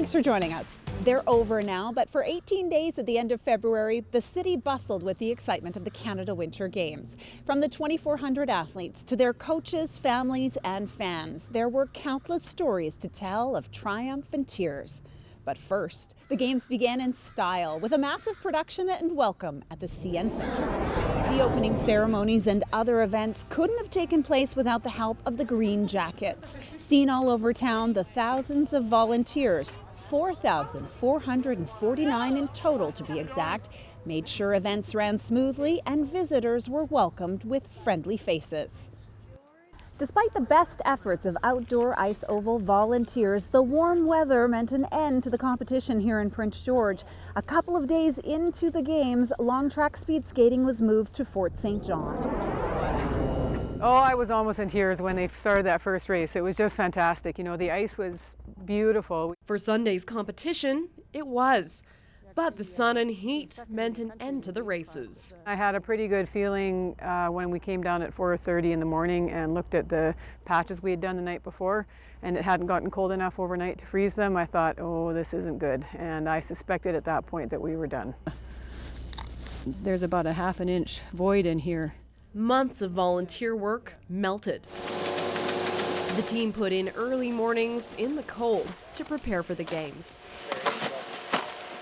Thanks for joining us. They're over now, but for 18 days at the end of February, the city bustled with the excitement of the Canada Winter Games. From the 2,400 athletes to their coaches, families, and fans, there were countless stories to tell of triumph and tears. But first, the Games began in style with a massive production and welcome at the CN Centre. The opening ceremonies and other events couldn't have taken place without the help of the Green Jackets. Seen all over town, the thousands of volunteers, 4,449 in total to be exact, made sure events ran smoothly and visitors were welcomed with friendly faces. Despite the best efforts of outdoor ice oval volunteers, the warm weather meant an end to the competition here in Prince George. A couple of days into the games, long track speed skating was moved to Fort St. John. Oh, I was almost in tears when they started that first race. It was just fantastic. You know, the ice was beautiful. For Sunday's competition, it was. But the sun and heat meant an end to the races. I had a pretty good feeling when we came down at 4:30 in the morning and looked at the patches we had done the night before, and it hadn't gotten cold enough overnight to freeze them. I thought, oh, this isn't good. And I suspected at that point that we were done. There's about a half an inch void in here. Months of volunteer work melted. The team put in early mornings in the cold to prepare for the games.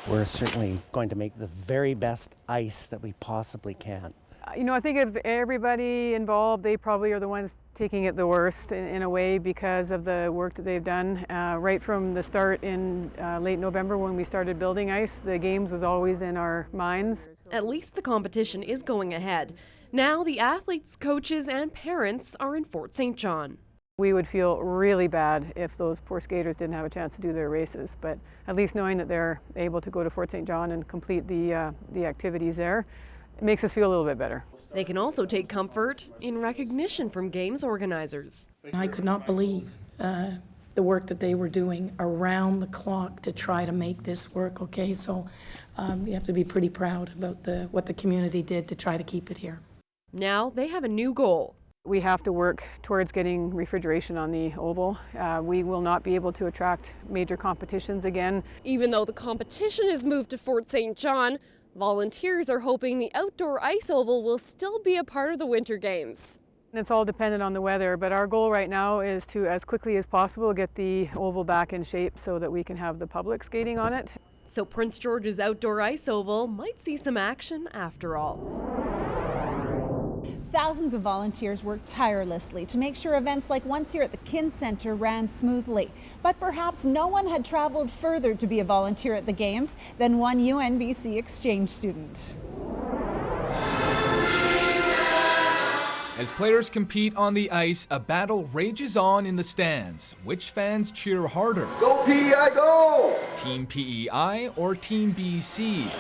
We're certainly going to make the very best ice that we possibly can. You know, I think of everybody involved, they probably are the ones taking it the worst in a way because of the work that they've done. Right from the start in late November when we started building ice, the games was always in our minds. At least the competition is going ahead. Now the athletes, coaches, and parents are in Fort St. John. We would feel really bad if those poor skaters didn't have a chance to do their races, but at least knowing that they're able to go to Fort St. John and complete the activities there, it makes us feel a little bit better. They can also take comfort in recognition from games organizers. I could not believe the work that they were doing around the clock to try to make this work, okay? So you have to be pretty proud about what the community did to try to keep it here. Now they have a new goal. We have to work towards getting refrigeration on the oval. We will not be able to attract major competitions again. Even though the competition is moved to Fort St. John, volunteers are hoping the outdoor ice oval will still be a part of the Winter Games. It's all dependent on the weather, but our goal right now is to, as quickly as possible, get the oval back in shape so that we can have the public skating on it. So Prince George's outdoor ice oval might see some action after all. Thousands of volunteers worked tirelessly to make sure events like ones here at the Kin Centre ran smoothly. But perhaps no one had traveled further to be a volunteer at the Games than one UNBC exchange student. As players compete on the ice, a battle rages on in the stands. Which fans cheer harder? Go PEI, go! Team PEI or Team BC?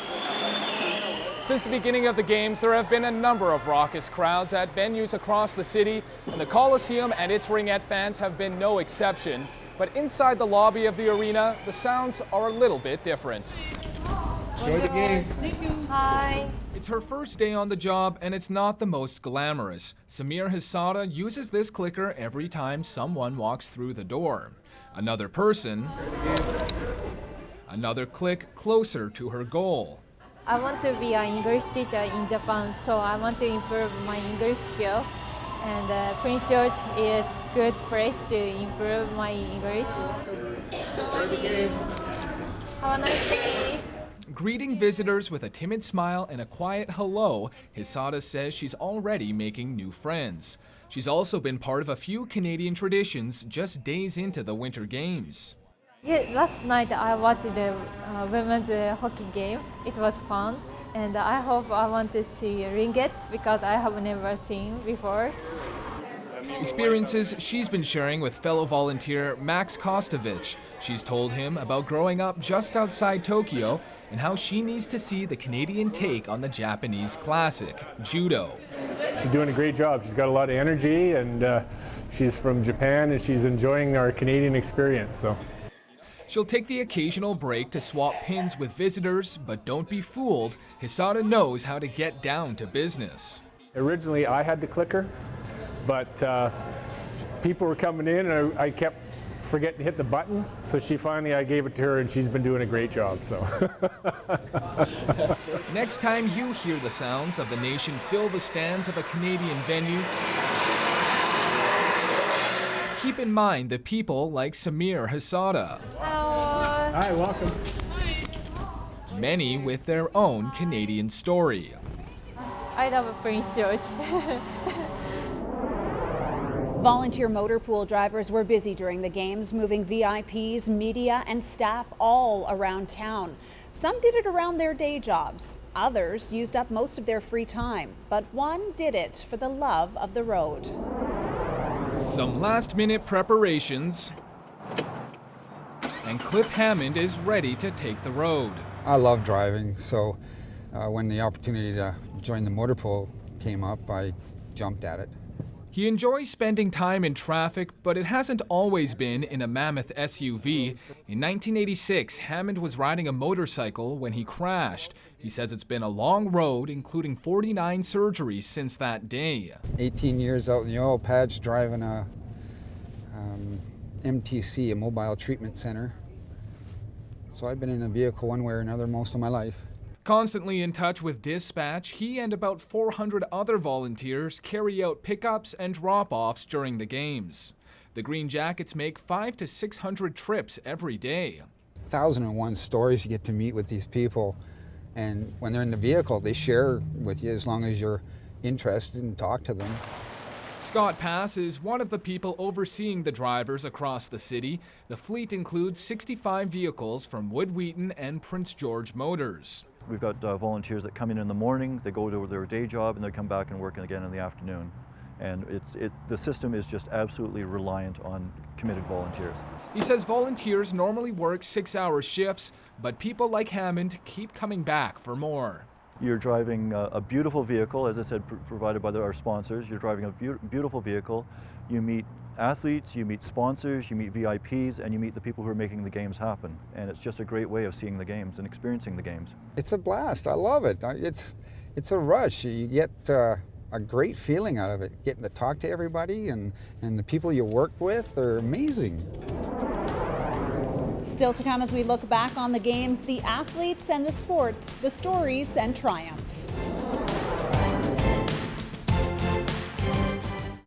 Since the beginning of the games, there have been a number of raucous crowds at venues across the city, and the Coliseum and its ringette fans have been no exception. But inside the lobby of the arena, the sounds are a little bit different. Enjoy the game. Thank you. Hi. It's her first day on the job, and it's not the most glamorous. Samir Hisada uses this clicker every time someone walks through the door. Another person, another click closer to her goal. I want to be an English teacher in Japan, so I want to improve my English skill. And Prince George is a good place to improve my English. Have a nice day. Greeting visitors with a timid smile and a quiet hello, Hisada says she's already making new friends. She's also been part of a few Canadian traditions just days into the Winter Games. Yeah, last night I watched the women's hockey game. It was fun, and I want to see ringette because I have never seen before. Experiences she's been sharing with fellow volunteer Max Kostovich. She's told him about growing up just outside Tokyo and how she needs to see the Canadian take on the Japanese classic, judo. She's doing a great job. She's got a lot of energy, and she's from Japan, and she's enjoying our Canadian experience. So. She'll take the occasional break to swap pins with visitors, but don't be fooled, Hisada knows how to get down to business. Originally, I had the clicker, but people were coming in, and I kept forget to hit the button. So I gave it to her, and she's been doing a great job. So. Next time you hear the sounds of the nation fill the stands of a Canadian venue, keep in mind the people like Samir Hasada. Hi, welcome. Many with their own Canadian story. I love Prince George. Volunteer motor pool drivers were busy during the games, moving VIPs, media, and staff all around town. Some did it around their day jobs. Others used up most of their free time. But one did it for the love of the road. Some last-minute preparations, and Cliff Hammond is ready to take the road. I love driving, so when the opportunity to join the motor pool came up, I jumped at it. He enjoys spending time in traffic, but it hasn't always been in a mammoth SUV. In 1986, Hammond was riding a motorcycle when he crashed. He says it's been a long road, including 49 surgeries since that day. 18 years out in the oil patch driving a MTC, a mobile treatment center. So I've been in a vehicle one way or another most of my life. Constantly in touch with dispatch, he and about 400 other volunteers carry out pickups and drop-offs during the games. The Green Jackets make 500 to 600 trips every day. 1,001 stories you get to meet with these people, and when they're in the vehicle, they share with you as long as you're interested and talk to them. Scott Pass is one of the people overseeing the drivers across the city. The fleet includes 65 vehicles from Wood Wheaton and Prince George Motors. We've got volunteers that come in the morning, they go to their day job, and they come back and work again in the afternoon. And the system is just absolutely reliant on committed volunteers. He says volunteers normally work 6-hour shifts, but people like Hammond keep coming back for more. You're driving a beautiful vehicle, as I said, provided by our sponsors. You're driving a beautiful vehicle. You meet athletes, you meet sponsors, you meet VIPs, and you meet the people who are making the games happen. And it's just a great way of seeing the games and experiencing the games. It's a blast. I love it. It's a rush. You get a great feeling out of it. Getting to talk to everybody and the people you work with are amazing. Still to come as we look back on the games, the athletes and the sports, the stories and triumph.